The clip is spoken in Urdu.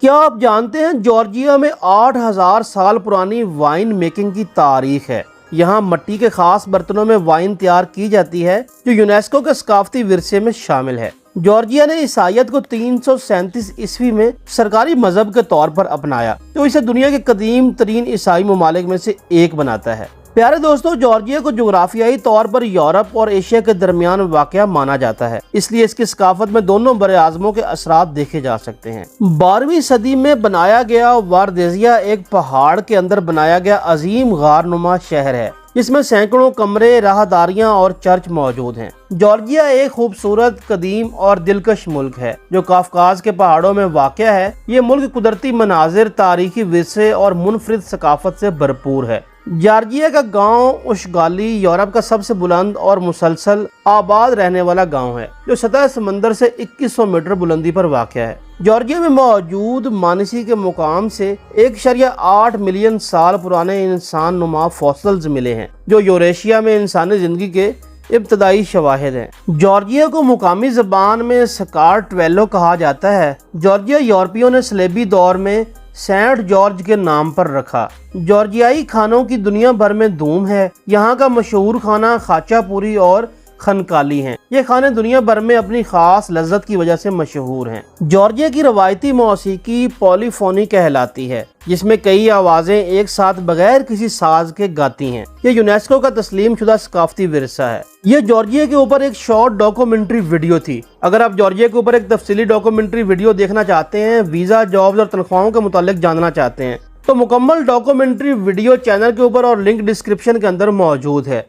کیا آپ جانتے ہیں جارجیا میں 8000 سال پرانی وائن میکنگ کی تاریخ ہے۔ یہاں مٹی کے خاص برتنوں میں وائن تیار کی جاتی ہے جو یونیسکو کے ثقافتی ورثے میں شامل ہے۔ جارجیا نے عیسائیت کو 337 عیسوی میں سرکاری مذہب کے طور پر اپنایا جو اسے دنیا کے قدیم ترین عیسائی ممالک میں سے ایک بناتا ہے۔ پیارے دوستو، جارجیا کو جغرافیائی طور پر یورپ اور ایشیا کے درمیان واقع مانا جاتا ہے، اس لیے اس کی ثقافت میں دونوں براعظموں کے اثرات دیکھے جا سکتے ہیں۔ 12ویں صدی میں بنایا گیا واردیزیا ایک پہاڑ کے اندر بنایا گیا عظیم غار نما شہر ہے جس میں سینکڑوں کمرے، راہداریاں اور چرچ موجود ہیں۔ جارجیا ایک خوبصورت، قدیم اور دلکش ملک ہے جو کافکاز کے پہاڑوں میں واقع ہے۔ یہ ملک قدرتی مناظر، تاریخی ورثے اور منفرد ثقافت سے بھرپور ہے۔ جارجیا کا گاؤں اشگالی یورپ کا سب سے بلند اور مسلسل آباد رہنے والا گاؤں ہے جو سطح سمندر سے 2100 میٹر بلندی پر واقع ہے۔ جارجیا میں موجود مانیسی کے مقام سے 1.8 ملین سال پرانے انسان نما فوسلز ملے ہیں جو یوریشیا میں انسانی زندگی کے ابتدائی شواہد ہیں۔ جارجیا کو مقامی زبان میں سکارٹویلو کہا جاتا ہے۔ جارجیا یورپیوں نے صلیبی دور میں سینٹ جارج کے نام پر رکھا۔ جارجیائی کھانوں کی دنیا بھر میں دھوم ہے۔ یہاں کا مشہور کھانا خاچا پوری اور خنکالی ہیں۔ یہ کھانے دنیا بھر میں اپنی خاص لذت کی وجہ سے مشہور ہیں۔ جارجیا کی روایتی موسیقی پولی فونی کہلاتی ہے جس میں کئی آوازیں ایک ساتھ بغیر کسی ساز کے گاتی ہیں۔ یہ یونیسکو کا تسلیم شدہ ثقافتی ورثہ ہے۔ یہ جارجیا کے اوپر ایک شارٹ ڈاکومنٹری ویڈیو تھی۔ اگر آپ جارجیا کے اوپر ایک تفصیلی ڈاکومنٹری ویڈیو دیکھنا چاہتے ہیں، ویزا، جابز اور تنخواہوں کے متعلق جاننا چاہتے ہیں تو مکمل ڈاکومنٹری ویڈیو چینل کے اوپر اور لنک ڈسکرپشن کے اندر موجود ہے۔